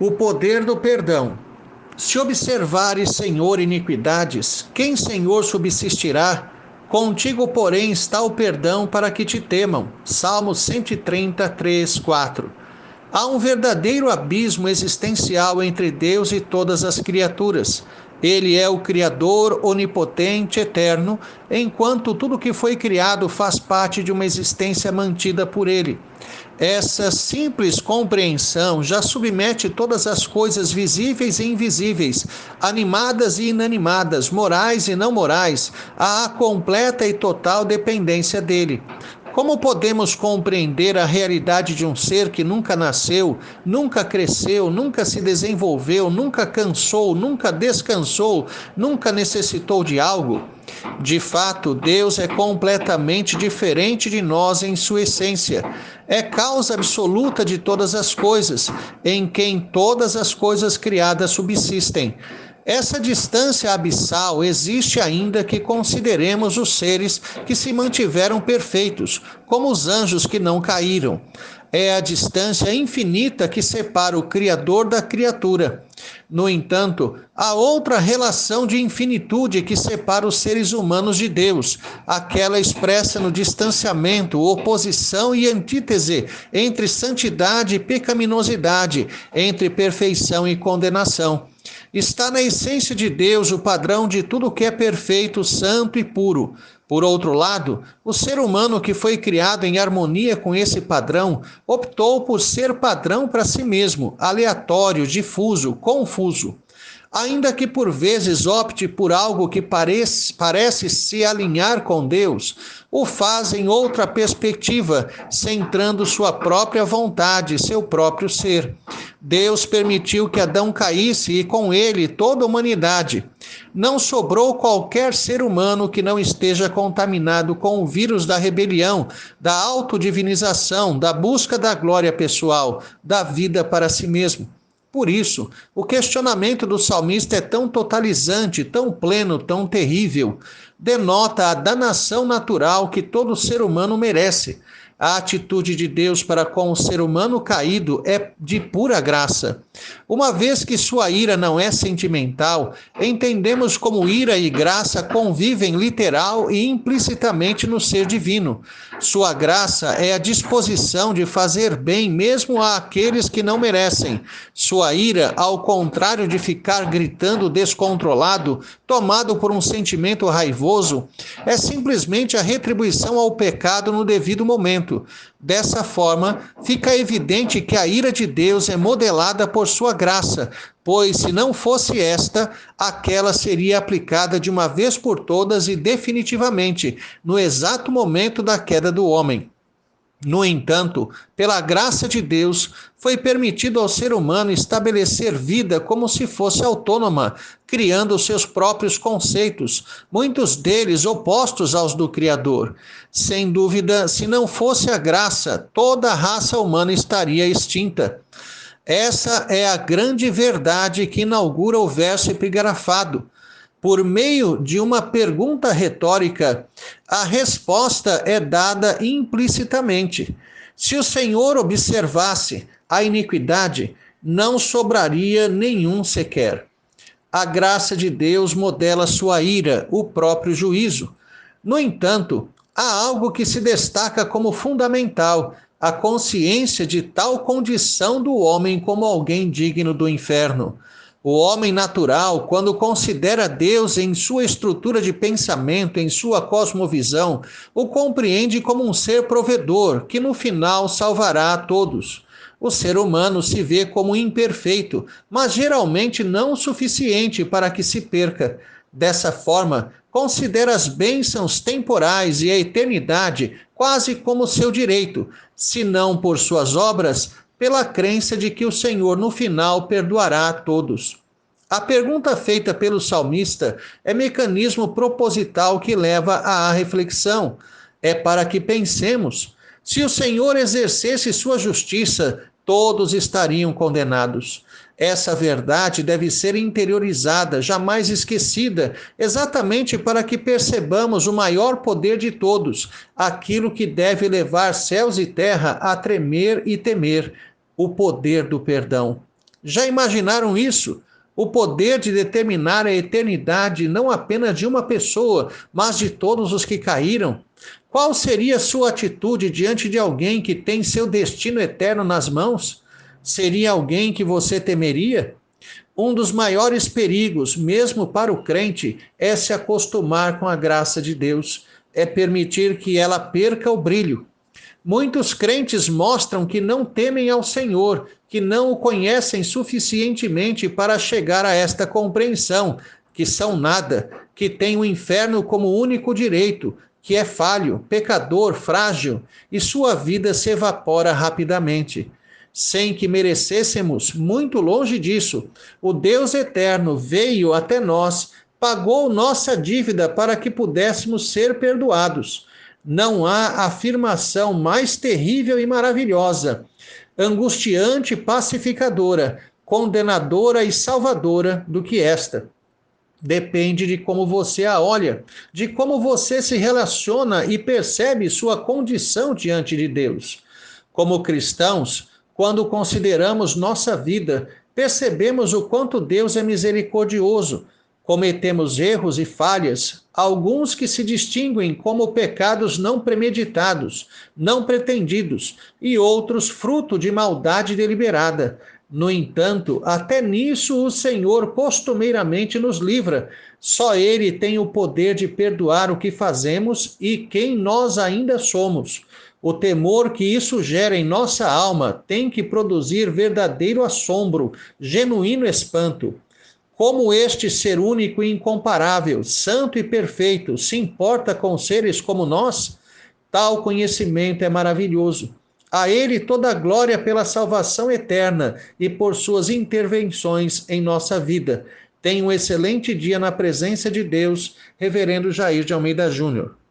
O poder do perdão. Se observares, Senhor, iniquidades, quem, Senhor, subsistirá? Contigo, porém, está o perdão para que te temam. Salmo 133, 4. Há um verdadeiro abismo existencial entre Deus e todas as criaturas. Ele é o Criador onipotente, eterno, enquanto tudo que foi criado faz parte de uma existência mantida por Ele. Essa simples compreensão já submete todas as coisas visíveis e invisíveis, animadas e inanimadas, morais e não morais, à completa e total dependência dele. Como podemos compreender a realidade de um ser que nunca nasceu, nunca cresceu, nunca se desenvolveu, nunca cansou, nunca descansou, nunca necessitou de algo? De fato, Deus é completamente diferente de nós em sua essência. É causa absoluta de todas as coisas, em quem todas as coisas criadas subsistem. Essa distância abissal existe ainda que consideremos os seres que se mantiveram perfeitos, como os anjos que não caíram. É a distância infinita que separa o Criador da criatura. No entanto, há outra relação de infinitude que separa os seres humanos de Deus, aquela expressa no distanciamento, oposição e antítese entre santidade e pecaminosidade, entre perfeição e condenação. Está na essência de Deus o padrão de tudo que é perfeito, santo e puro. Por outro lado, o ser humano que foi criado em harmonia com esse padrão optou por ser padrão para si mesmo, aleatório, difuso, confuso. Ainda que por vezes opte por algo que parece se alinhar com Deus, o faz em outra perspectiva, centrando sua própria vontade, seu próprio ser. Deus permitiu que Adão caísse e com ele toda a humanidade. Não sobrou qualquer ser humano que não esteja contaminado com o vírus da rebelião, da autodivinização, da busca da glória pessoal, da vida para si mesmo. Por isso, o questionamento do salmista é tão totalizante, tão pleno, tão terrível. Denota a danação natural que todo ser humano merece. A atitude de Deus para com o ser humano caído é de pura graça. Uma vez que sua ira não é sentimental, entendemos como ira e graça convivem literal e implicitamente no ser divino. Sua graça é a disposição de fazer bem mesmo àqueles que não merecem. Sua ira, ao contrário de ficar gritando descontrolado, tomado por um sentimento raivoso, é simplesmente a retribuição ao pecado no devido momento. Dessa forma, fica evidente que a ira de Deus é modelada por sua graça, pois se não fosse esta, aquela seria aplicada de uma vez por todas e definitivamente, no exato momento da queda do homem. No entanto, pela graça de Deus, foi permitido ao ser humano estabelecer vida como se fosse autônoma, criando seus próprios conceitos, muitos deles opostos aos do Criador. Sem dúvida, se não fosse a graça, toda a raça humana estaria extinta. Essa é a grande verdade que inaugura o verso epigrafado. Por meio de uma pergunta retórica, a resposta é dada implicitamente. Se o Senhor observasse a iniquidade, não sobraria nenhum sequer. A graça de Deus modela sua ira, o próprio juízo. No entanto, há algo que se destaca como fundamental: a consciência de tal condição do homem como alguém digno do inferno. O homem natural, quando considera Deus em sua estrutura de pensamento, em sua cosmovisão, o compreende como um ser provedor, que no final salvará a todos. O ser humano se vê como imperfeito, mas geralmente não o suficiente para que se perca. Dessa forma, considera as bênçãos temporais e a eternidade quase como seu direito, se não por suas obras, pela crença de que o Senhor no final perdoará a todos. A pergunta feita pelo salmista é mecanismo proposital que leva à reflexão. É para que pensemos: se o Senhor exercesse sua justiça, todos estariam condenados. Essa verdade deve ser interiorizada, jamais esquecida, exatamente para que percebamos o maior poder de todos, aquilo que deve levar céus e terra a tremer e temer, o poder do perdão. Já imaginaram isso? O poder de determinar a eternidade não apenas de uma pessoa, mas de todos os que caíram? Qual seria a sua atitude diante de alguém que tem seu destino eterno nas mãos? Seria alguém que você temeria? Um dos maiores perigos, mesmo para o crente, é se acostumar com a graça de Deus, é permitir que ela perca o brilho. Muitos crentes mostram que não temem ao Senhor, que não o conhecem suficientemente para chegar a esta compreensão, que são nada, que têm o inferno como único direito, que é falho, pecador, frágil, e sua vida se evapora rapidamente. Sem que merecêssemos, muito longe disso, o Deus eterno veio até nós, pagou nossa dívida para que pudéssemos ser perdoados. Não há afirmação mais terrível e maravilhosa, angustiante e pacificadora, condenadora e salvadora do que esta. Depende de como você a olha, de como você se relaciona e percebe sua condição diante de Deus. Como cristãos, quando consideramos nossa vida, percebemos o quanto Deus é misericordioso. Cometemos erros e falhas, alguns que se distinguem como pecados não premeditados, não pretendidos, e outros fruto de maldade deliberada. No entanto, até nisso o Senhor costumeiramente nos livra. Só Ele tem o poder de perdoar o que fazemos e quem nós ainda somos. O temor que isso gera em nossa alma tem que produzir verdadeiro assombro, genuíno espanto. Como este ser único e incomparável, santo e perfeito, se importa com seres como nós? Tal conhecimento é maravilhoso. A Ele toda a glória pela salvação eterna e por suas intervenções em nossa vida. Tenha um excelente dia na presença de Deus, Reverendo Jair de Almeida Júnior.